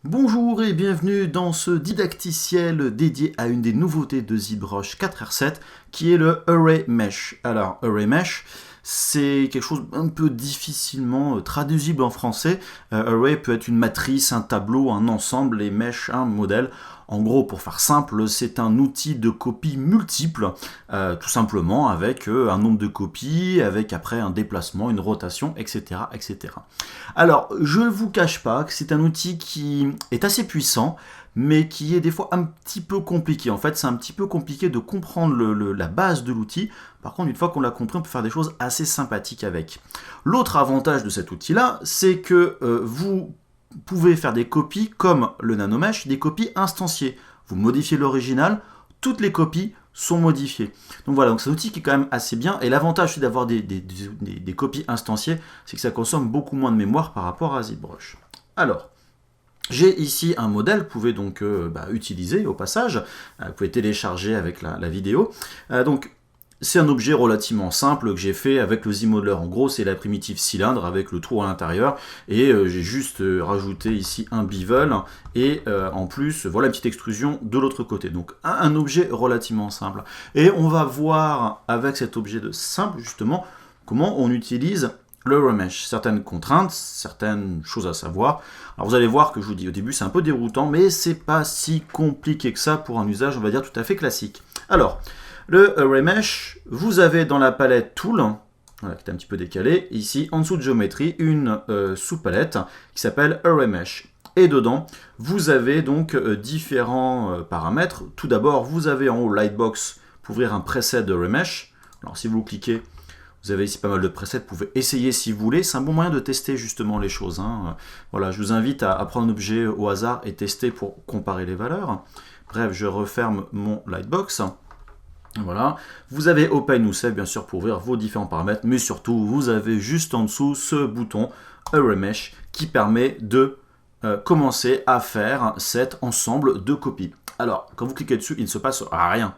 Bonjour et bienvenue dans ce didacticiel dédié à une des nouveautés de ZBrush 4R7 qui est le Array Mesh. Alors, Array Mesh, c'est quelque chose un peu difficilement traduisible en français. Array peut être une matrice, un tableau, un ensemble et Mesh un modèle. En gros, pour faire simple, c'est un outil de copie multiple, tout simplement avec un nombre de copies, avec après un déplacement, une rotation, etc. etc. Alors, je ne vous cache pas que c'est un outil qui est assez puissant, mais qui est des fois un petit peu compliqué. En fait, c'est un petit peu compliqué de comprendre la base de l'outil. Par contre, une fois qu'on l'a compris, on peut faire des choses assez sympathiques avec. L'autre avantage de cet outil-là, c'est que vous pouvez faire des copies comme le NanoMesh, des copies instanciées. Vous modifiez l'original, toutes les copies sont modifiées. Donc voilà, donc c'est un outil qui est quand même assez bien. Et l'avantage d'avoir des copies instanciées, c'est que ça consomme beaucoup moins de mémoire par rapport à ZBrush. Alors, j'ai ici un modèle, vous pouvez donc utiliser au passage, vous pouvez télécharger avec la vidéo. Donc c'est un objet relativement simple que j'ai fait avec le Z-Modeler. En gros, c'est la primitive cylindre avec le trou à l'intérieur. Et j'ai juste rajouté ici un bevel. Et en plus, voilà une petite extrusion de l'autre côté. Donc un objet relativement simple. Et on va voir avec cet objet de simple, justement, comment on utilise le remesh. Certaines contraintes, certaines choses à savoir. Alors vous allez voir que je vous dis au début, c'est un peu déroutant, mais c'est pas si compliqué que ça pour un usage, on va dire, tout à fait classique. Alors, le Array Mesh, vous avez dans la palette Tool, voilà, qui est un petit peu décalé, ici en dessous de géométrie, une sous-palette qui s'appelle Array Mesh. Et dedans, vous avez donc différents paramètres. Tout d'abord, vous avez en haut Lightbox pour ouvrir un preset de Array Mesh. Alors si vous cliquez, vous avez ici pas mal de presets, vous pouvez essayer si vous voulez. C'est un bon moyen de tester justement les choses. Voilà, je vous invite à prendre un objet au hasard et tester pour comparer les valeurs. Bref, je referme mon Lightbox. Voilà, vous avez Open ou Save bien sûr pour ouvrir vos différents paramètres, mais surtout vous avez juste en dessous ce bouton Array Mesh qui permet de commencer à faire cet ensemble de copies. Alors, quand vous cliquez dessus, il ne se passe rien.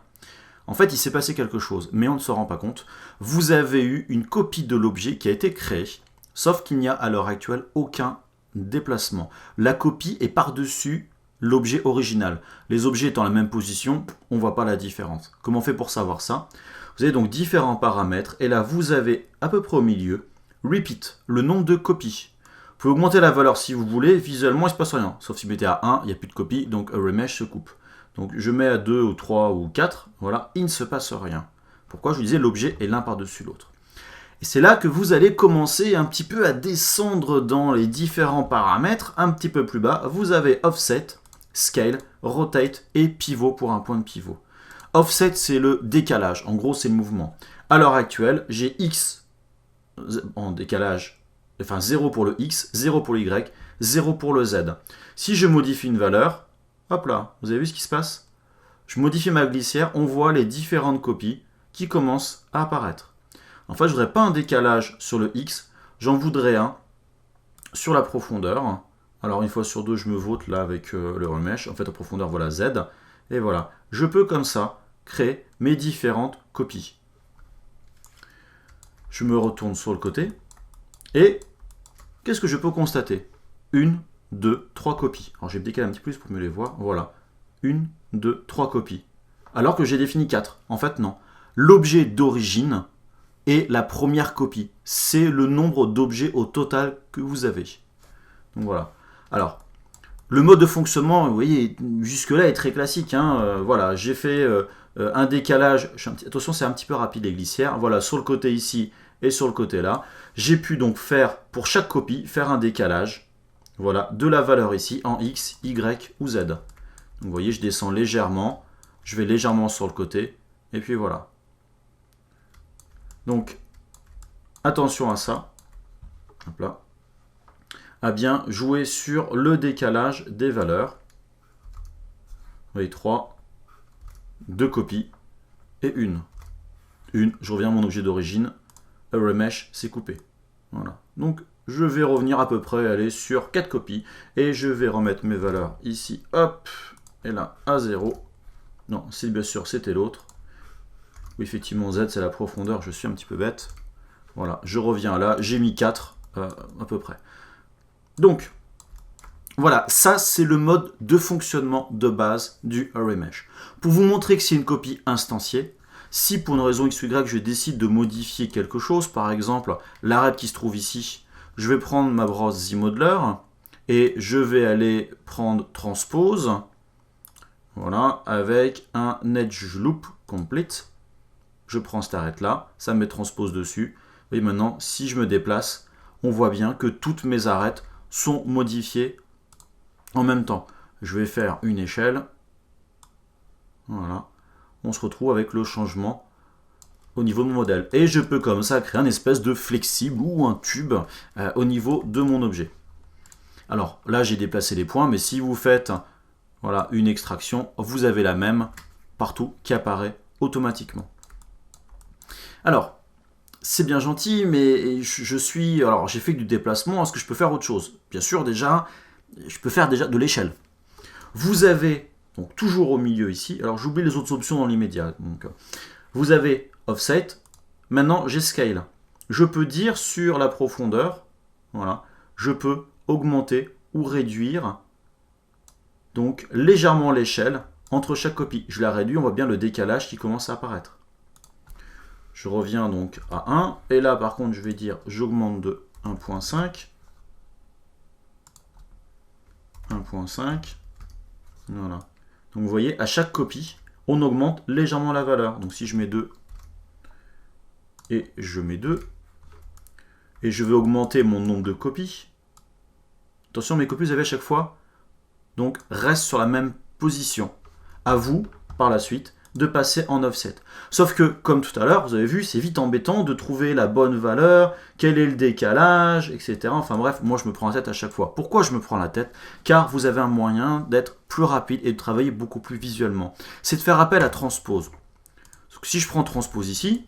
En fait, il s'est passé quelque chose, mais on ne se rend pas compte. Vous avez eu une copie de l'objet qui a été créé, sauf qu'il n'y a à l'heure actuelle aucun déplacement. La copie est par-dessus l'objet original. Les objets étant dans la même position, on ne voit pas la différence. Comment on fait pour savoir ça? Vous avez donc différents paramètres, et là vous avez à peu près au milieu, Repeat, le nombre de copies. Vous pouvez augmenter la valeur si vous voulez, visuellement il ne se passe rien. Sauf si vous mettez à 1, il n'y a plus de copies, donc Array Mesh se coupe. Donc je mets à 2 ou 3 ou 4, voilà, il ne se passe rien. Pourquoi? Je vous disais, l'objet est l'un par-dessus l'autre. Et c'est là que vous allez commencer un petit peu à descendre dans les différents paramètres. Un petit peu plus bas, vous avez Offset, Scale, Rotate et Pivot pour un point de pivot. Offset, c'est le décalage. En gros, c'est le mouvement. À l'heure actuelle, j'ai X en décalage, enfin 0 pour le X, 0 pour le Y, 0 pour le Z. Si je modifie une valeur, hop là, vous avez vu ce qui se passe? Je modifie ma glissière, on voit les différentes copies qui commencent à apparaître. En fait, je ne voudrais pas un décalage sur le X, j'en voudrais un sur la profondeur. Alors, une fois sur deux, je me vote là avec le remesh. En fait, en profondeur, voilà Z. Et voilà, je peux comme ça créer mes différentes copies. Je me retourne sur le côté. Et qu'est-ce que je peux constater? 1, 2, 3 copies. Alors, j'ai décalé un petit peu plus pour mieux les voir. Voilà, 1, 2, 3 copies. Alors que j'ai défini 4. En fait, non. L'objet d'origine est la première copie. C'est le nombre d'objets au total que vous avez. Donc voilà. Alors, le mode de fonctionnement, vous voyez, jusque-là est très classique. Voilà, j'ai fait un décalage. Attention, c'est un petit peu rapide les glissières. Voilà, sur le côté ici et sur le côté là. J'ai pu donc faire, pour chaque copie, faire un décalage. Voilà, de la valeur ici en X, Y ou Z. Donc vous voyez, je descends légèrement. Je vais légèrement sur le côté. Et puis voilà. Donc, attention à ça. Hop là. À bien jouer sur le décalage des valeurs. Vous voyez, 3, 2 copies et une. Je reviens à mon objet d'origine. Array Mesh, c'est coupé. Voilà. Donc, je vais revenir à peu près, aller sur 4 copies. Et je vais remettre mes valeurs ici. Hop. Et là, à 0. Non, c'est bien sûr, c'était l'autre. Oui, effectivement, Z, c'est la profondeur. Je suis un petit peu bête. Voilà, je reviens là. J'ai mis 4 à peu près. Donc, Voilà, ça c'est le mode de fonctionnement de base du Array Mesh. Pour vous montrer que c'est une copie instanciée, si pour une raison X ou Y je décide de modifier quelque chose, par exemple l'arête qui se trouve ici, je vais prendre ma brosse ZModeler et je vais aller prendre Transpose, voilà, avec un Edge Loop Complete. Je prends cette arête là, ça me met Transpose dessus. Et maintenant, si je me déplace, on voit bien que toutes mes arêtes sont modifiées en même temps. Je vais faire une échelle. Voilà. On se retrouve avec le changement au niveau de mon modèle. Et je peux comme ça créer un espèce de flexible ou un tube au niveau de mon objet. Alors là, j'ai déplacé les points, mais si vous faites voilà, une extraction, vous avez la même partout qui apparaît automatiquement. Alors, c'est bien gentil, mais j'ai fait du déplacement. Est-ce que je peux faire autre chose? Bien sûr, déjà, je peux faire déjà de l'échelle. Vous avez, donc toujours au milieu ici, alors j'oublie les autres options dans l'immédiat. Vous avez Offset, maintenant j'ai Scale. Je peux dire sur la profondeur, voilà, je peux augmenter ou réduire donc légèrement l'échelle entre chaque copie. Je la réduis, on voit bien le décalage qui commence à apparaître. Je reviens donc à 1, et là par contre je vais dire j'augmente de 1.5. 1.5. Voilà. Donc vous voyez, à chaque copie, on augmente légèrement la valeur. Donc si je mets 2, et je mets 2, et je vais augmenter mon nombre de copies. Attention, mes copies, vous avez à chaque fois, donc restent sur la même position. À vous, par la suite, de passer en offset. Sauf que, comme tout à l'heure, vous avez vu, c'est vite embêtant de trouver la bonne valeur, quel est le décalage, etc. Enfin bref, moi je me prends la tête à chaque fois. Pourquoi je me prends la tête? Car vous avez un moyen d'être plus rapide et de travailler beaucoup plus visuellement. C'est de faire appel à Transpose. Donc, si je prends Transpose ici,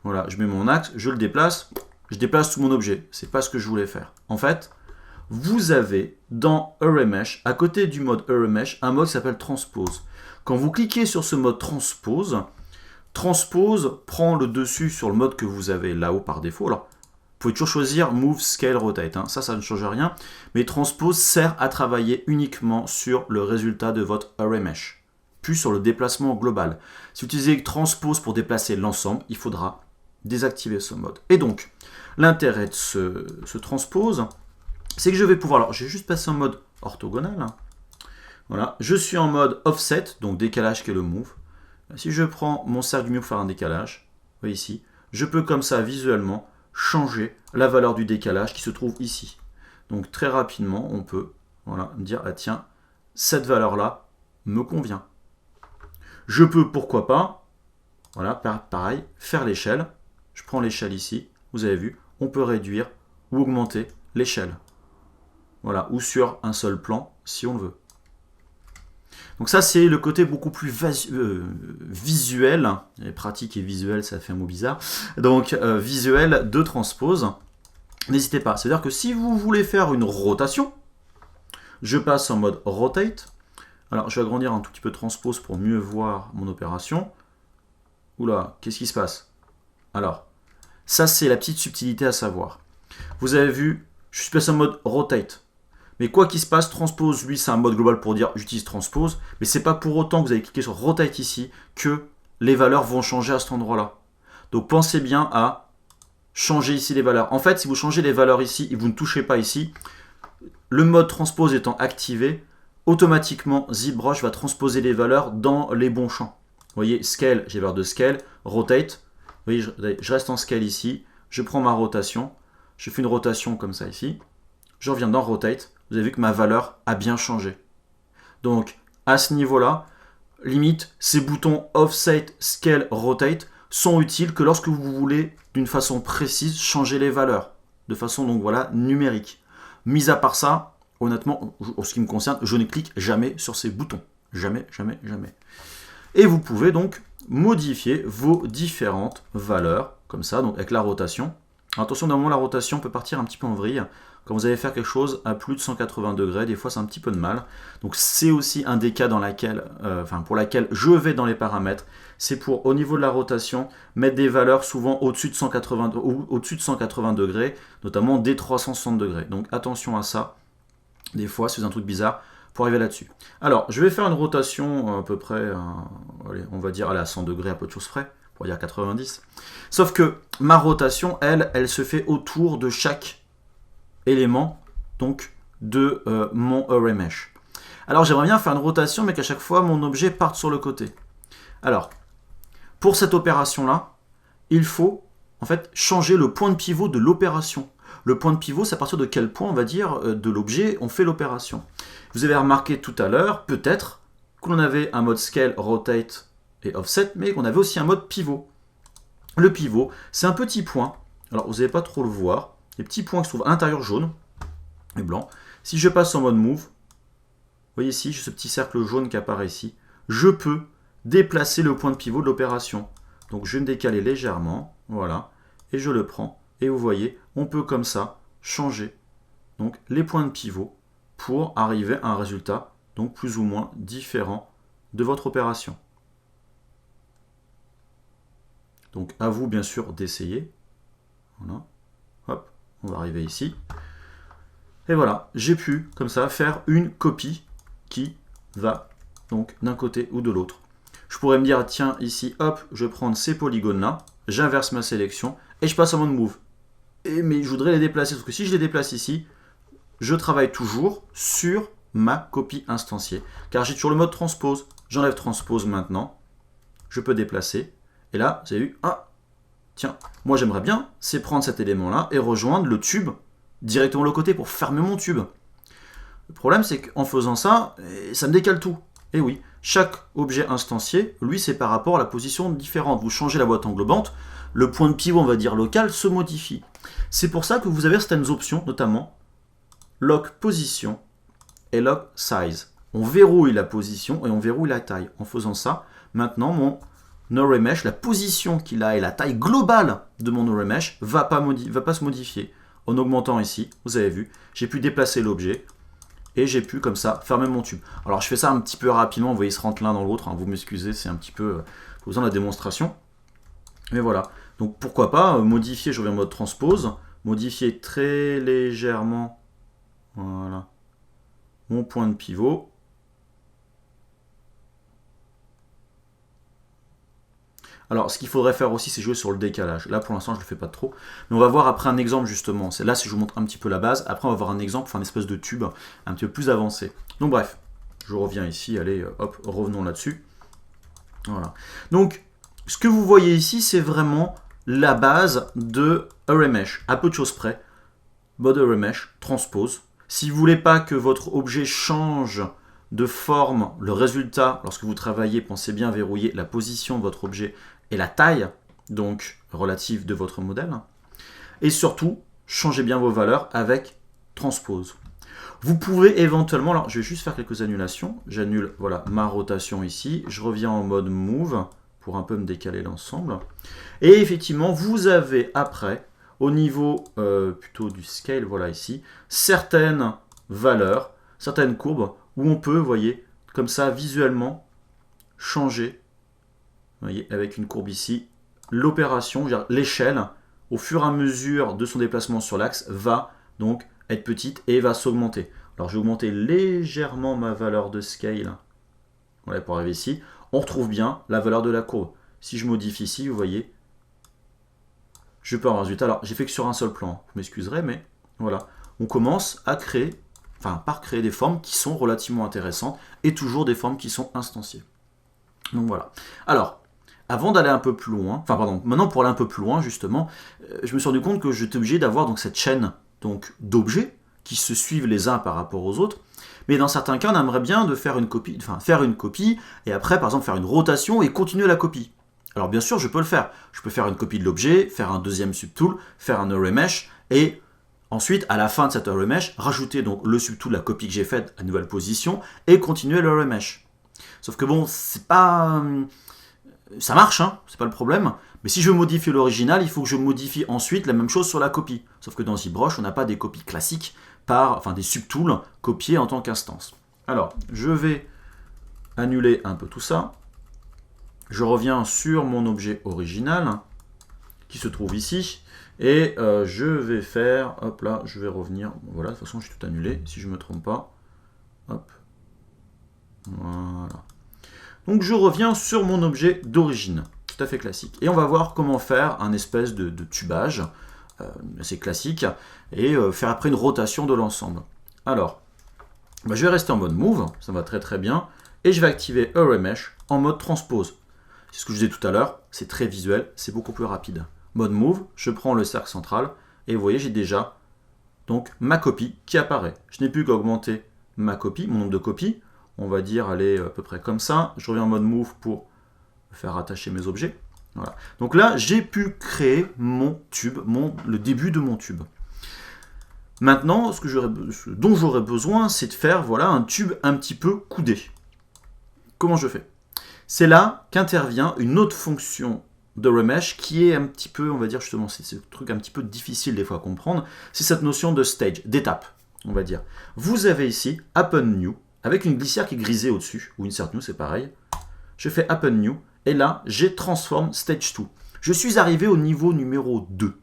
voilà, je mets mon axe, je le déplace, je déplace tout mon objet. C'est pas ce que je voulais faire. En fait, vous avez dans Array Mesh, à côté du mode Array Mesh, un mode qui s'appelle Transpose. Quand vous cliquez sur ce mode Transpose, Transpose prend le dessus sur le mode que vous avez là-haut par défaut. Alors, vous pouvez toujours choisir Move, Scale, Rotate. Hein. Ça ne change rien. Mais Transpose sert à travailler uniquement sur le résultat de votre Array Mesh, puis sur le déplacement global. Si vous utilisez Transpose pour déplacer l'ensemble, il faudra désactiver ce mode. Et donc, l'intérêt de ce Transpose, c'est que je vais pouvoir... Alors, je vais juste passer en mode orthogonal. Hein. Voilà, je suis en mode offset, donc décalage qui est le move. Si je prends mon cercle du milieu pour faire un décalage, vous voyez ici, je peux comme ça visuellement changer la valeur du décalage qui se trouve ici. Donc très rapidement, on peut voilà, dire, ah tiens, cette valeur-là me convient. Je peux, pourquoi pas, voilà, pareil, faire l'échelle. Je prends l'échelle ici, vous avez vu, on peut réduire ou augmenter l'échelle. Voilà, ou sur un seul plan, si on le veut. Donc ça, c'est le côté beaucoup plus visuel, et pratique et visuel, ça fait un mot bizarre, donc visuel de Transpose. N'hésitez pas, c'est-à-dire que si vous voulez faire une rotation, je passe en mode Rotate. Alors, je vais agrandir un tout petit peu Transpose pour mieux voir mon opération. Oula, qu'est-ce qui se passe? Alors, ça, c'est la petite subtilité à savoir. Vous avez vu, je suis passé en mode Rotate. Mais quoi qu'il se passe, Transpose, lui, c'est un mode global pour dire j'utilise Transpose, mais c'est pas pour autant que vous allez cliquer sur Rotate ici que les valeurs vont changer à cet endroit-là. Donc pensez bien à changer ici les valeurs. En fait, si vous changez les valeurs ici et vous ne touchez pas ici, le mode Transpose étant activé, automatiquement ZBrush va transposer les valeurs dans les bons champs. Vous voyez, Scale, j'ai valeur de Scale, Rotate, vous voyez, je reste en Scale ici, je prends ma rotation, je fais une rotation comme ça ici, je reviens dans Rotate, vous avez vu que ma valeur a bien changé. Donc, à ce niveau-là, limite, ces boutons Offset, Scale, Rotate sont utiles que lorsque vous voulez, d'une façon précise, changer les valeurs. De façon, donc voilà, numérique. Mis à part ça, honnêtement, en ce qui me concerne, je ne clique jamais sur ces boutons. Jamais, jamais, jamais. Et vous pouvez donc modifier vos différentes valeurs, comme ça, donc avec la rotation. Alors, attention, normalement, la rotation peut partir un petit peu en vrille. Quand vous allez faire quelque chose à plus de 180 degrés, des fois c'est un petit peu de mal. Donc c'est aussi un des cas dans pour laquelle je vais dans les paramètres. C'est pour, au niveau de la rotation, mettre des valeurs souvent au-dessus de 180 degrés, notamment des 360 degrés. Donc attention à ça. des fois, c'est un truc bizarre pour arriver là-dessus. Alors, je vais faire une rotation à peu près, allez, on va dire à 100 degrés à peu de choses près, pour dire 90. Sauf que ma rotation, elle se fait autour de chaque élément donc de mon array mesh. Alors, j'aimerais bien faire une rotation, mais qu'à chaque fois, mon objet parte sur le côté. Alors, pour cette opération-là, il faut en fait changer le point de pivot de l'opération. Le point de pivot, c'est à partir de quel point, on va dire, de l'objet on fait l'opération. Vous avez remarqué tout à l'heure, peut-être, qu'on avait un mode scale, rotate et offset, mais qu'on avait aussi un mode pivot. Le pivot, c'est un petit point. Alors, vous n'allez pas trop le voir. Les petits points qui se trouvent à l'intérieur jaune et blanc. Si je passe en mode move, vous voyez ici, j'ai ce petit cercle jaune qui apparaît ici. Je peux déplacer le point de pivot de l'opération. Donc, je vais me décaler légèrement, voilà, et je le prends. Et vous voyez, on peut comme ça changer donc, les points de pivot pour arriver à un résultat donc plus ou moins différent de votre opération. Donc à vous bien sûr d'essayer. Voilà. Hop, on va arriver ici. Et voilà, j'ai pu comme ça faire une copie qui va donc d'un côté ou de l'autre. Je pourrais me dire, tiens, ici, hop, je vais prendre ces polygones-là, j'inverse ma sélection et je passe en mode move. Mais je voudrais les déplacer, parce que si je les déplace ici, je travaille toujours sur ma copie instanciée. Car j'ai toujours le mode transpose. J'enlève transpose maintenant. Je peux déplacer. Et là, vous avez vu, ah, tiens, moi j'aimerais bien, c'est prendre cet élément-là et rejoindre le tube directement de l'autre côté pour fermer mon tube. Le problème, c'est qu'en faisant ça, ça me décale tout. Et oui, chaque objet instancié, lui, c'est par rapport à la position différente. Vous changez la boîte englobante, le point de pivot, on va dire local, se modifie. C'est pour ça que vous avez certaines options, notamment lock position et lock size. On verrouille la position et on verrouille la taille. En faisant ça, maintenant, mon array mesh, la position qu'il a et la taille globale de mon array mesh va pas se modifier. En augmentant ici, vous avez vu, j'ai pu déplacer l'objet et j'ai pu comme ça fermer mon tube. Alors je fais ça un petit peu rapidement, vous voyez, ils se rentrent l'un dans l'autre, hein, vous m'excusez, c'est un petit peu besoin de la démonstration. Mais voilà, donc pourquoi pas modifier, je reviens en mode transpose, modifier très légèrement, voilà, mon point de pivot. Alors, ce qu'il faudrait faire aussi, c'est jouer sur le décalage. Là, pour l'instant, je ne le fais pas trop. Mais on va voir après un exemple, justement. Là, si je vous montre un petit peu la base, après, on va voir un exemple, enfin, une espèce de tube un petit peu plus avancé. Donc, bref, je reviens ici. Allez, hop, revenons là-dessus. Voilà. Donc, ce que vous voyez ici, c'est vraiment la base de array mesh. À peu de choses près. Mode array mesh, transpose. Si vous ne voulez pas que votre objet change de forme, le résultat, lorsque vous travaillez, pensez bien verrouiller la position de votre objet et la taille, donc relative de votre modèle. Et surtout, changez bien vos valeurs avec transpose. Vous pouvez éventuellement, alors je vais juste faire quelques annulations. J'annule voilà, ma rotation ici. Je reviens en mode move pour un peu me décaler l'ensemble. Et effectivement, vous avez après, au niveau plutôt du scale, voilà ici, certaines valeurs, certaines courbes où on peut, vous voyez, comme ça, visuellement, changer, vous voyez, avec une courbe ici, l'opération, l'échelle, au fur et à mesure de son déplacement sur l'axe, va donc être petite et va s'augmenter. Alors, je vais augmenter légèrement ma valeur de scale, voilà, pour arriver ici. On retrouve bien la valeur de la courbe. Si je modifie ici, vous voyez, je peux avoir un résultat. Alors, j'ai fait que sur un seul plan, vous m'excuserez, mais voilà. On commence à créer, par créer des formes qui sont relativement intéressantes et toujours des formes qui sont instanciées. Donc voilà. Alors, avant d'aller un peu plus loin, maintenant pour aller un peu plus loin justement, je me suis rendu compte que j'étais obligé d'avoir donc cette chaîne d'objets qui se suivent les uns par rapport aux autres. Mais dans certains cas, on aimerait bien faire une copie et après, par exemple, faire une rotation et continuer la copie. Alors bien sûr, je peux le faire. Je peux faire une copie de l'objet, faire un deuxième subtool, faire un array mesh et ensuite, à la fin de cet array mesh, rajouter donc le subtool, la copie que j'ai faite à nouvelle position et continuer l'array mesh. Sauf que bon, c'est pas... Ça marche, hein, c'est pas le problème. Mais si je veux modifier l'original, il faut que je modifie ensuite la même chose sur la copie. Sauf que dans ZBrush, on n'a pas des copies classiques, des subtools copiés en tant qu'instance. Alors, je vais annuler un peu tout ça. Je reviens sur mon objet original, qui se trouve ici. Et je vais faire, hop là, je vais revenir, bon, voilà, de toute façon j'ai tout annulé, si je ne me trompe pas. Hop, voilà. Donc je reviens sur mon objet d'origine, tout à fait classique. Et on va voir comment faire un espèce de tubage, assez classique, et faire après une rotation de l'ensemble. Alors, bah, je vais rester en mode Move, ça va très très bien, et je vais activer Array Mesh en mode Transpose. C'est ce que je disais tout à l'heure, c'est très visuel, c'est beaucoup plus rapide. Mode Move, je prends le cercle central, et vous voyez, j'ai déjà donc ma copie qui apparaît. Je n'ai plus qu'à augmenter ma copie, mon nombre de copies. On va dire, aller à peu près comme ça. Je reviens en mode Move pour faire attacher mes objets. Voilà. Donc là, j'ai pu créer mon tube, le début de mon tube. Maintenant, ce dont j'aurais besoin, c'est de faire voilà, un tube un petit peu coudé. Comment je fais? C'est là qu'intervient une autre fonction de remesh qui est un petit peu, on va dire justement, c'est ce truc un petit peu difficile des fois à comprendre, c'est cette notion de stage, d'étape, on va dire. Vous avez ici Happen New, avec une glissière qui est grisée au-dessus, ou Insert New, c'est pareil. Je fais Happen New, et là, j'ai Transform Stage 2. Je suis arrivé au niveau numéro 2.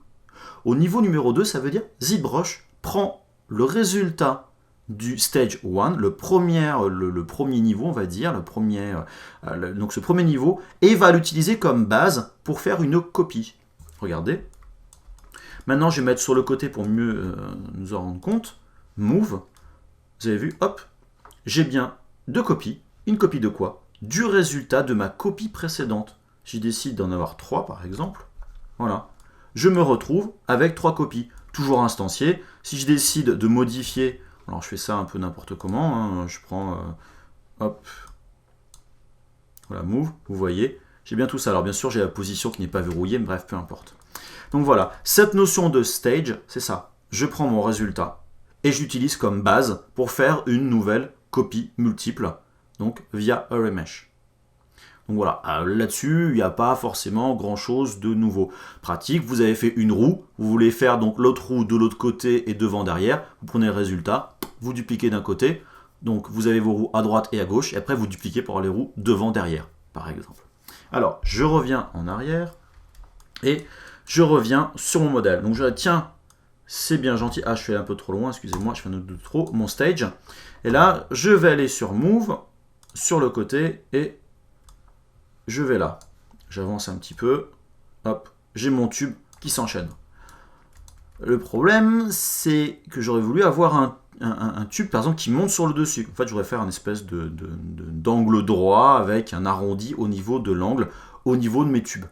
Au niveau numéro 2, ça veut dire ZBrush prend le résultat du stage 1, le premier niveau, on va dire, donc ce premier niveau, et va l'utiliser comme base pour faire une copie. Regardez. Maintenant, je vais mettre sur le côté pour mieux nous en rendre compte. Move. Vous avez vu, hop, j'ai bien deux copies. Une copie de quoi? Du résultat de ma copie précédente. Si je décide d'en avoir 3, par exemple, voilà. Je me retrouve avec 3 copies, toujours instanciées. Si je décide de modifier, alors je fais ça un peu n'importe comment, hein, je prends, hop, voilà, Move, vous voyez, j'ai bien tout ça. Alors bien sûr, j'ai la position qui n'est pas verrouillée, mais bref, peu importe. Donc voilà, cette notion de stage, c'est ça. Je prends mon résultat et j'utilise comme base pour faire une nouvelle copie multiple, donc via Array Mesh. Donc voilà, là-dessus, il n'y a pas forcément grand-chose de nouveau. Pratique, vous avez fait une roue, vous voulez faire donc l'autre roue de l'autre côté et devant, derrière, vous prenez le résultat, vous dupliquez d'un côté, donc vous avez vos roues à droite et à gauche, et après vous dupliquez pour les roues devant, derrière, par exemple. Alors, je reviens en arrière, et je reviens sur mon modèle. Donc je dis, tiens, c'est bien gentil, ah je suis un peu trop loin, excusez-moi, je fais un peu trop, mon stage, et là, je vais aller sur Move, sur le côté, et je vais là, j'avance un petit peu, hop, j'ai mon tube qui s'enchaîne. Le problème, c'est que j'aurais voulu avoir un tube, par exemple, qui monte sur le dessus. En fait, j'aurais faire une espèce d'angle droit avec un arrondi au niveau de l'angle, au niveau de mes tubes.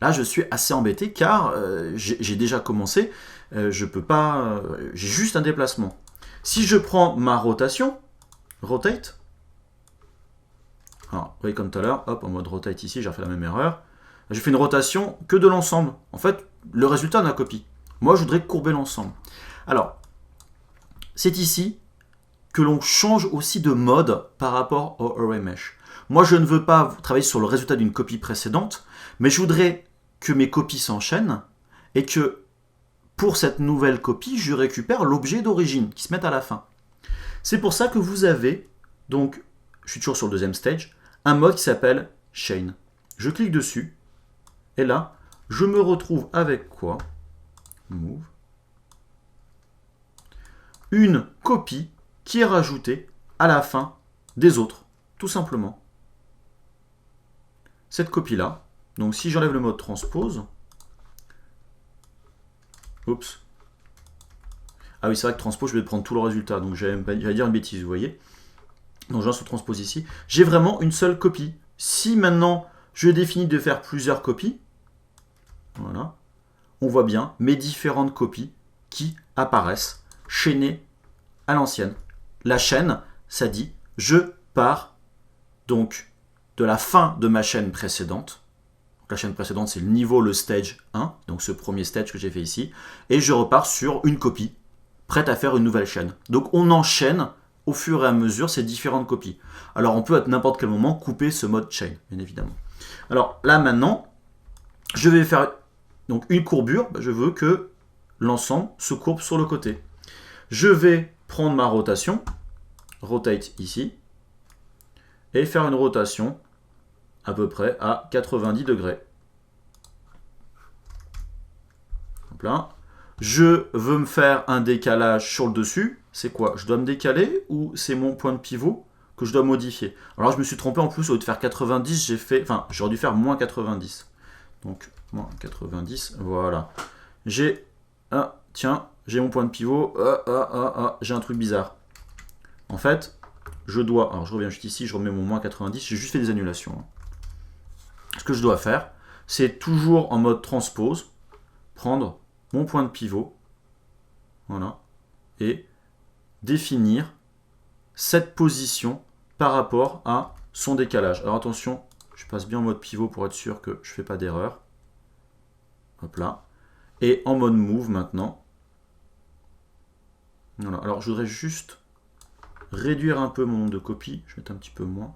Là, je suis assez embêté car j'ai déjà commencé, je peux pas, j'ai juste un déplacement. Si je prends ma rotation, rotate, alors, vous voyez comme tout à l'heure, hop, en mode rotate ici, j'ai refait la même erreur. J'ai fait une rotation que de l'ensemble. En fait, le résultat de la copie. Moi, je voudrais courber l'ensemble. Alors, c'est ici que l'on change aussi de mode par rapport au Array Mesh. Moi, je ne veux pas travailler sur le résultat d'une copie précédente, mais je voudrais que mes copies s'enchaînent et que pour cette nouvelle copie, je récupère l'objet d'origine qui se met à la fin. C'est pour ça que vous avez, donc, je suis toujours sur le deuxième stage, un mode qui s'appelle Chain. Je clique dessus, et là, je me retrouve avec quoi? Move. Une copie qui est rajoutée à la fin des autres, tout simplement. Cette copie-là, donc si j'enlève le mode transpose, oups, ah oui, c'est vrai que transpose, je vais prendre tout le résultat, donc j'allais dire une bêtise, vous voyez. Donc je lance sur transpose ici. J'ai vraiment une seule copie. Si maintenant je définis de faire plusieurs copies, voilà, on voit bien mes différentes copies qui apparaissent chaînées à l'ancienne. La chaîne, ça dit, je pars donc de la fin de ma chaîne précédente. La chaîne précédente, c'est le niveau, le stage 1, donc ce premier stage que j'ai fait ici, et je repars sur une copie, prête à faire une nouvelle chaîne. Donc on enchaîne au fur et à mesure ces différentes copies. Alors on peut à n'importe quel moment couper ce mode chain, bien évidemment. Alors là maintenant, je vais faire donc une courbure, je veux que l'ensemble se courbe sur le côté. Je vais prendre ma rotation, rotate ici, et faire une rotation à peu près à 90 degrés. Hop là. Je veux me faire un décalage sur le dessus. C'est quoi? Je dois me décaler ou c'est mon point de pivot que je dois modifier? Alors je me suis trompé en plus, au lieu de faire 90, j'ai fait... Enfin, j'aurais dû faire moins 90. Donc, moins 90, voilà. J'ai... Ah, tiens, j'ai mon point de pivot. J'ai un truc bizarre. En fait, je dois... Alors je reviens juste ici, je remets mon moins 90. J'ai juste fait des annulations. Hein. Ce que je dois faire, c'est toujours en mode transpose, prendre mon point de pivot, voilà, et définir cette position par rapport à son décalage. Alors attention, je passe bien en mode pivot pour être sûr que je ne fais pas d'erreur. Hop là. Et en mode move maintenant. Voilà. Alors je voudrais juste réduire un peu mon nombre de copies. Je vais mettre un petit peu moins.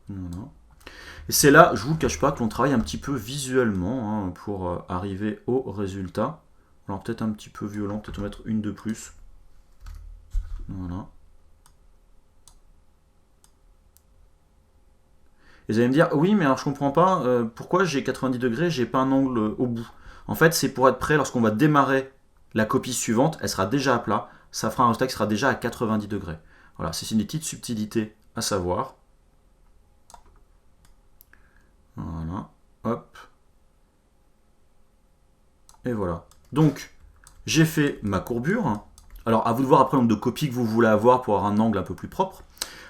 Voilà. Et c'est là, je ne vous le cache pas, qu'on travaille un petit peu visuellement hein, pour arriver au résultat. Alors peut-être un petit peu violent, peut-être en mettre une de plus. Voilà. Et vous allez me dire, oui, mais alors je comprends pas, pourquoi j'ai 90 degrés, j'ai pas un angle au bout. En fait, c'est pour être prêt, lorsqu'on va démarrer la copie suivante, elle sera déjà à plat, ça fera un résultat qui sera déjà à 90 degrés. Voilà, c'est une petite subtilité à savoir. Voilà, hop. Et voilà. Donc, j'ai fait ma courbure. Alors, à vous de voir après le nombre de copies que vous voulez avoir pour avoir un angle un peu plus propre.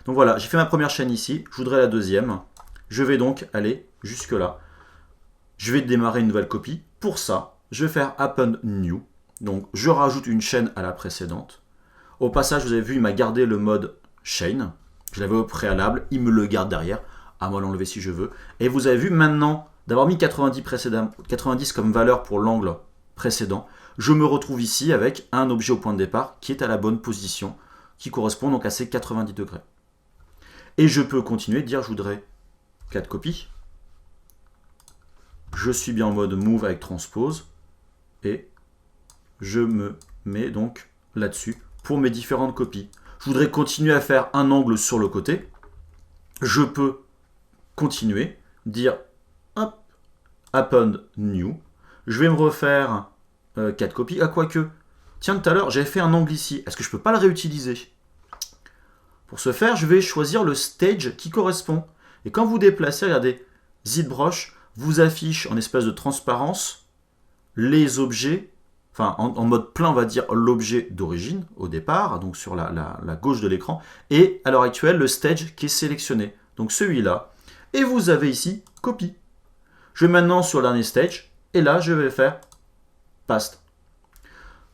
Donc voilà, j'ai fait ma première chaîne ici, je voudrais la deuxième. Je vais donc aller jusque là. Je vais démarrer une nouvelle copie. Pour ça, je vais faire Append New. Donc, je rajoute une chaîne à la précédente. Au passage, vous avez vu, il m'a gardé le mode chain. Je l'avais au préalable, il me le garde derrière. À moi l'enlever si je veux. Et vous avez vu maintenant, d'avoir mis 90 comme valeur pour l'angle précédent, je me retrouve ici avec un objet au point de départ qui est à la bonne position, qui correspond donc à ces 90 degrés. Et je peux continuer de dire, je voudrais 4 copies. Je suis bien en mode move avec transpose. Et je me mets donc là-dessus pour mes différentes copies. Je voudrais continuer à faire un angle sur le côté. Je peux continuer, dire hop, Append New. Je vais me refaire 4 copies. Ah, quoique, tiens, tout à l'heure, j'avais fait un angle ici. Est-ce que je ne peux pas le réutiliser? Pour ce faire, je vais choisir le stage qui correspond. Et quand vous déplacez, regardez, ZBrush vous affiche en espèce de transparence les objets, enfin en mode plein, on va dire l'objet d'origine au départ, donc sur la gauche de l'écran, et à l'heure actuelle, le stage qui est sélectionné. Donc celui-là. Et vous avez ici copie. Je vais maintenant sur le dernier stage, et là, je vais faire paste.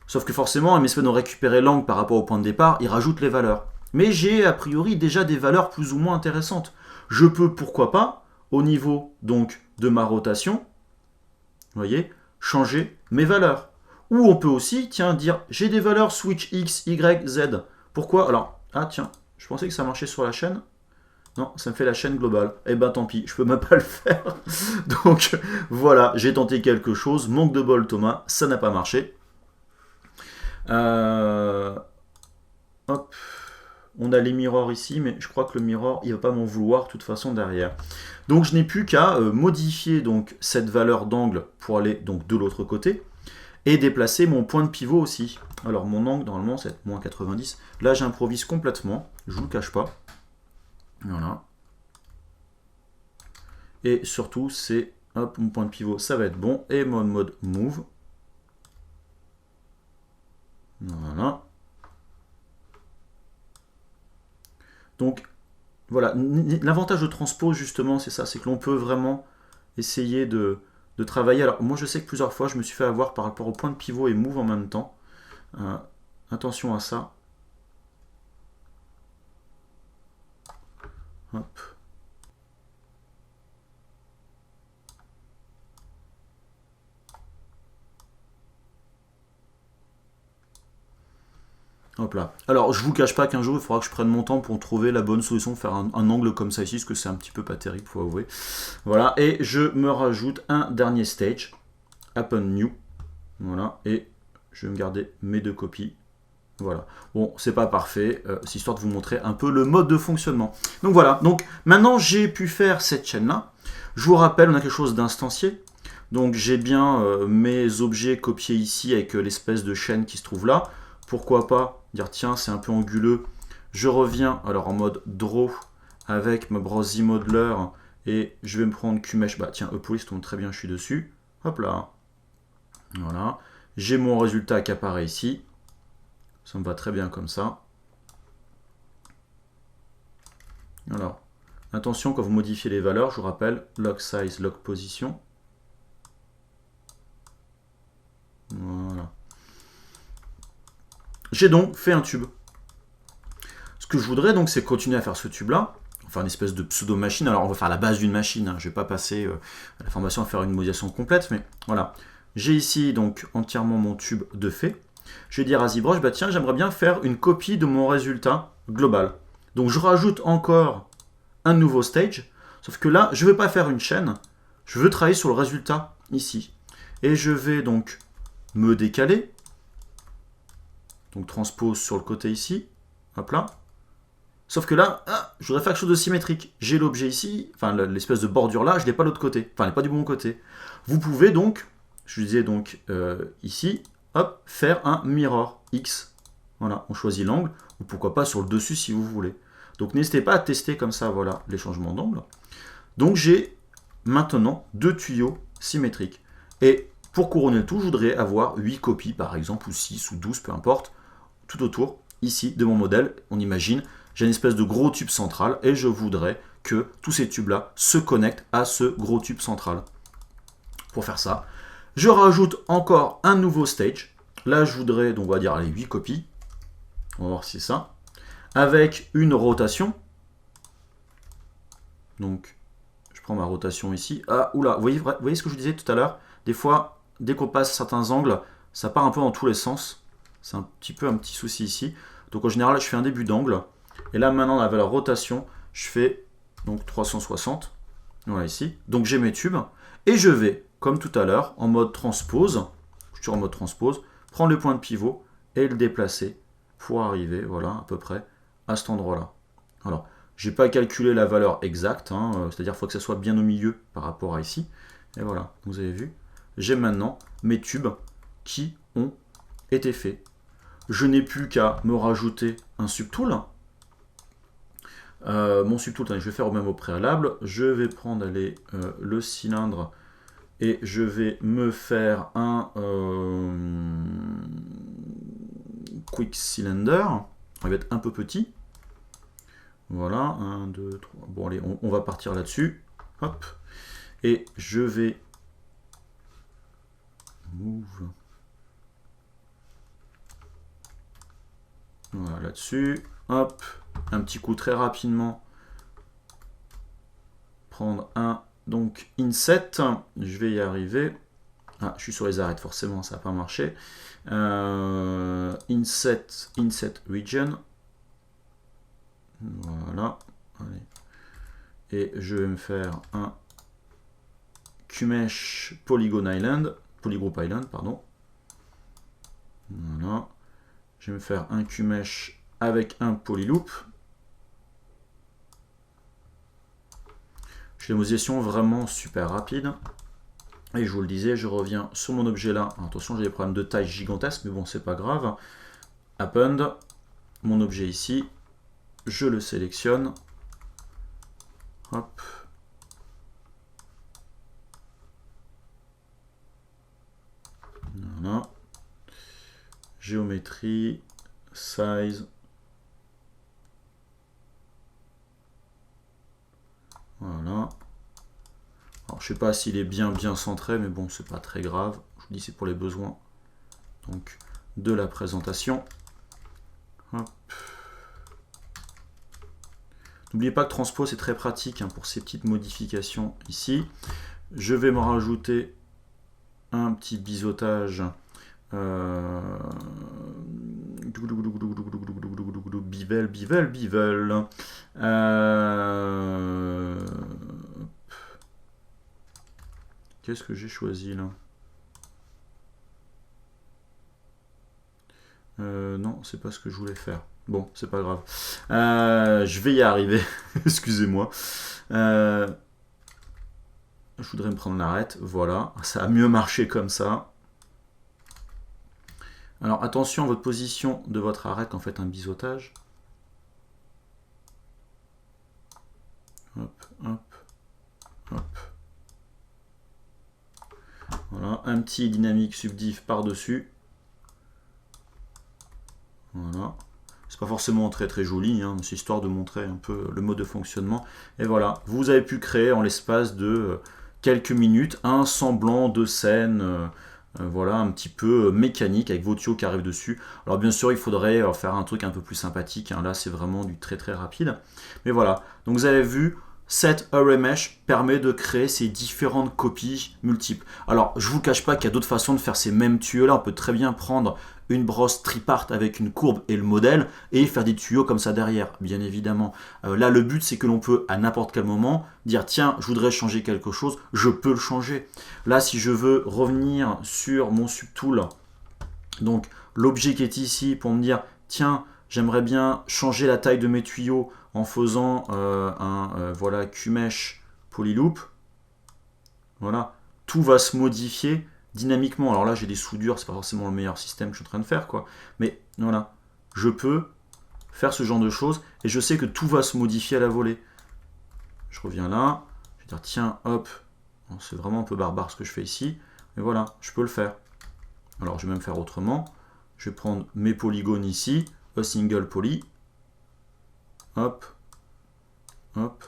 Sauf que forcément, il m'essaie de récupérer l'angle par rapport au point de départ, il rajoute les valeurs. Mais j'ai a priori déjà des valeurs plus ou moins intéressantes. Je peux, pourquoi pas, au niveau donc de ma rotation, vous voyez, changer mes valeurs. Ou on peut aussi, tiens, dire, j'ai des valeurs switch X, Y, Z. Pourquoi? Alors, ah tiens, je pensais que ça marchait sur la chaîne. Non, ça me fait la chaîne globale. Eh ben tant pis, je peux même pas le faire. Donc voilà, j'ai tenté quelque chose. Manque de bol Thomas, ça n'a pas marché. Hop. On a les mirrors ici, mais je crois que le mirror, il ne va pas m'en vouloir de toute façon derrière. Donc je n'ai plus qu'à modifier donc, cette valeur d'angle pour aller donc, de l'autre côté et déplacer mon point de pivot aussi. Alors mon angle, normalement, c'est moins 90. Là, j'improvise complètement, je ne vous le cache pas. Voilà. Et surtout, c'est, hop, mon point de pivot, ça va être bon. Et mon mode move. Voilà. Donc, voilà. L'avantage de transpose, justement, c'est ça. C'est que l'on peut vraiment essayer de travailler. Alors, moi, je sais que plusieurs fois, je me suis fait avoir par rapport au point de pivot et move en même temps. Attention à ça. Hop. Hop là. Alors, je vous cache pas qu'un jour, il faudra que je prenne mon temps pour trouver la bonne solution, faire un angle comme ça ici, parce que c'est un petit peu pas terrible, faut avouer. Voilà, et je me rajoute un dernier stage, Append New. Voilà, et je vais me garder mes deux copies. Voilà. Bon, c'est pas parfait, c'est histoire de vous montrer un peu le mode de fonctionnement. Donc voilà, donc maintenant j'ai pu faire cette chaîne-là. Je vous rappelle, on a quelque chose d'instancié. Donc j'ai bien mes objets copiés ici avec l'espèce de chaîne qui se trouve là. Pourquoi pas dire tiens c'est un peu anguleux. Je reviens alors en mode draw avec ma brosse Z-Modeler et je vais me prendre QMesh. Bah tiens, Epolis tombe très bien, je suis dessus. Hop là. Voilà. J'ai mon résultat qui apparaît ici. Ça me va très bien comme ça. Alors, attention quand vous modifiez les valeurs, je vous rappelle, lock size, lock position. Voilà. J'ai donc fait un tube. Ce que je voudrais donc, c'est continuer à faire ce tube-là, enfin une espèce de pseudo-machine. Alors on va faire la base d'une machine, hein. Je ne vais pas passer à la formation à faire une modélisation complète, mais voilà. J'ai ici donc entièrement mon tube de fait. Je vais dire à ZBrush, bah tiens, j'aimerais bien faire une copie de mon résultat global. Donc je rajoute encore un nouveau stage, sauf que là, je ne veux pas faire une chaîne, je veux travailler sur le résultat ici. Et je vais donc me décaler, donc transpose sur le côté ici, hop là. Sauf que là, je voudrais faire quelque chose de symétrique. J'ai l'objet ici, enfin l'espèce de bordure là, je ne l'ai pas de l'autre côté, enfin elle n'est pas du bon côté. Vous pouvez donc, je disais donc ici, hop, faire un mirror X. Voilà, on choisit l'angle, ou pourquoi pas sur le dessus si vous voulez. Donc n'hésitez pas à tester comme ça, voilà, les changements d'angle. Donc j'ai maintenant 2 tuyaux symétriques. Et pour couronner le tout, je voudrais avoir 8 copies par exemple, ou 6 ou 12, peu importe, tout autour, ici, de mon modèle. On imagine, j'ai une espèce de gros tube central et je voudrais que tous ces tubes-là se connectent à ce gros tube central. Pour faire ça, je rajoute encore un nouveau stage. Là, je voudrais, donc on va dire, les 8 copies. On va voir si c'est ça. Avec une rotation. Donc, je prends ma rotation ici. Ah, oula, vous voyez ce que je vous disais tout à l'heure? Des fois, dès qu'on passe certains angles, ça part un peu dans tous les sens. C'est un petit souci ici. Donc en général, je fais un début d'angle. Et là, maintenant, avec la rotation, je fais donc 360. Voilà ici. Donc j'ai mes tubes. Et je vais, comme tout à l'heure, en mode transpose. Je suis en mode transpose. Prendre le point de pivot et le déplacer pour arriver, voilà, à peu près à cet endroit-là. Alors, je n'ai pas calculé la valeur exacte, hein, c'est-à-dire qu'il faut que ça soit bien au milieu par rapport à ici. Et voilà, vous avez vu, j'ai maintenant mes tubes qui ont été faits. Je n'ai plus qu'à me rajouter un subtool. Mon subtool, je vais faire au même au préalable. Je vais prendre le cylindre et je vais me faire un quick cylinder. Il va être un peu petit. Voilà, 1, 2, 3. Bon, allez, on va partir là-dessus. Hop. Et je vais move. Voilà, là-dessus. Hop. Un petit coup très rapidement. Prendre un, donc, inset. Je vais y arriver. Ah, je suis sur les arêtes, forcément, ça n'a pas marché. Inset region. Voilà. Allez. Et je vais me faire un QMesh Polygroup Island, pardon. Voilà. Je vais me faire un QMesh avec un Polyloop. J'ai une modélisation vraiment super rapide. Et je vous le disais, je reviens sur mon objet là. Attention, j'ai des problèmes de taille gigantesques, mais bon, c'est pas grave. Append, mon objet ici. Je le sélectionne. Hop. Voilà. Géométrie, size. Voilà. Alors, je sais pas s'il est bien centré, mais bon, c'est pas très grave. Je vous dis, c'est pour les besoins donc de la présentation. Hop. N'oubliez pas que transpose c'est très pratique hein, pour ces petites modifications ici. Je vais me rajouter un petit biseautage. Bivel. Qu'est-ce que j'ai choisi là? Non, c'est pas ce que je voulais faire. Bon, c'est pas grave. Je vais y arriver. Excusez-moi. je voudrais me prendre l'arête, voilà, ça a mieux marché comme ça. Alors attention à votre position de votre arête quand vous faites un biseautage. Hop, hop, hop. Voilà, un petit dynamique subdiv par-dessus. Voilà. C'est pas forcément très très joli, hein, c'est histoire de montrer un peu le mode de fonctionnement. Et voilà, vous avez pu créer en l'espace de quelques minutes un semblant de scène, voilà, un petit peu mécanique avec vos tuyaux qui arrivent dessus. Alors bien sûr, il faudrait faire un truc un peu plus sympathique, hein, là c'est vraiment du très très rapide. Mais voilà, donc vous avez vu, cet Array Mesh permet de créer ces différentes copies multiples. Alors, je ne vous cache pas qu'il y a d'autres façons de faire ces mêmes tuyaux-là. On peut très bien prendre une brosse tripart avec une courbe et le modèle et faire des tuyaux comme ça derrière, bien évidemment. Là, le but, c'est que l'on peut, à n'importe quel moment, dire « Tiens, je voudrais changer quelque chose, je peux le changer. » Là, si je veux revenir sur mon subtool, donc l'objet qui est ici pour me dire « Tiens, j'aimerais bien changer la taille de mes tuyaux en faisant voilà, QMesh Polyloop. » Voilà, tout va se modifier dynamiquement. Alors là, j'ai des soudures, c'est pas forcément le meilleur système que je suis en train de faire, quoi. Mais voilà, je peux faire ce genre de choses et je sais que tout va se modifier à la volée. Je reviens là, je vais dire tiens, hop, c'est vraiment un peu barbare ce que je fais ici, mais voilà, je peux le faire. Alors je vais même faire autrement. Je vais prendre mes polygones ici, a single poly, hop, hop,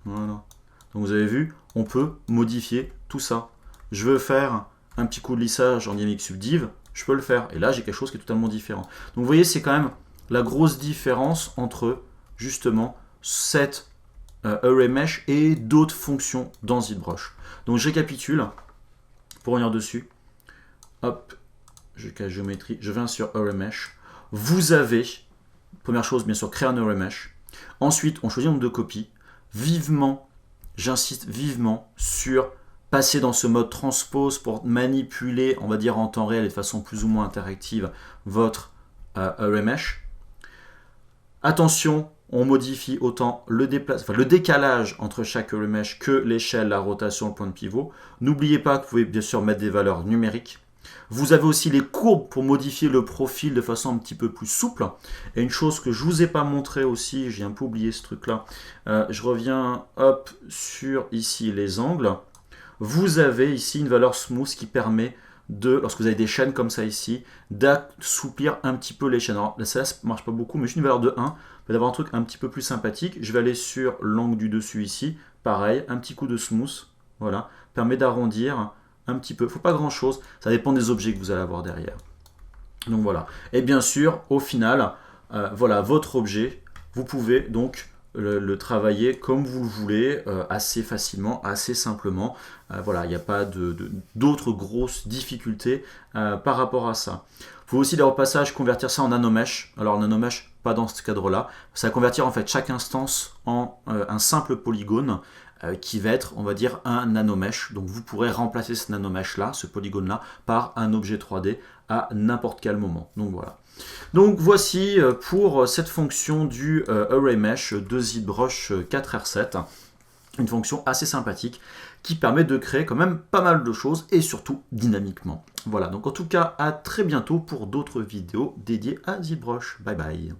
voilà. Donc vous avez vu, on peut modifier tout ça. Je veux faire un petit coup de lissage en dynamique subdiv, je peux le faire. Et là, j'ai quelque chose qui est totalement différent. Donc vous voyez, c'est quand même la grosse différence entre justement cette Array Mesh et d'autres fonctions dans ZBrush. Donc je récapitule pour revenir dessus. Hop, je cache géométrie, je viens sur Array Mesh. Vous avez, première chose, bien sûr, créer un Array Mesh. Ensuite, on choisit le nombre de copies. Vivement, j'insiste vivement sur passer dans ce mode transpose pour manipuler, on va dire en temps réel et de façon plus ou moins interactive, votre Array Mesh. Attention, on modifie autant le décalage entre chaque Array Mesh que l'échelle, la rotation, le point de pivot. N'oubliez pas que vous pouvez bien sûr mettre des valeurs numériques. Vous avez aussi les courbes pour modifier le profil de façon un petit peu plus souple. Et une chose que je ne vous ai pas montré aussi, j'ai un peu oublié ce truc-là. Je reviens hop, sur ici les angles. Vous avez ici une valeur smooth qui permet de, lorsque vous avez des chaînes comme ça ici, d'assouplir un petit peu les chaînes. Alors là, ça ne marche pas beaucoup, mais juste une valeur de 1, d'avoir un truc un petit peu plus sympathique. Je vais aller sur l'angle du dessus ici. Pareil, un petit coup de smooth. Voilà, permet d'arrondir un petit peu. Il ne faut pas grand chose, ça dépend des objets que vous allez avoir derrière. Donc voilà. Et bien sûr, au final, voilà, votre objet, vous pouvez donc le travailler comme vous le voulez, assez facilement, assez simplement. Voilà, il n'y a pas d'autres grosses difficultés par rapport à ça. Vous pouvez aussi, au passage, convertir ça en nanomesh. Alors, nanomesh, pas dans ce cadre-là. Ça va convertir en fait chaque instance en un simple polygone qui va être, on va dire, un nanomesh. Donc, vous pourrez remplacer ce nanomesh-là, ce polygone-là, par un objet 3D à n'importe quel moment. Donc, voilà. Donc voici pour cette fonction du Array Mesh de ZBrush 4R7, une fonction assez sympathique qui permet de créer quand même pas mal de choses et surtout dynamiquement. Voilà, donc en tout cas à très bientôt pour d'autres vidéos dédiées à ZBrush. Bye bye.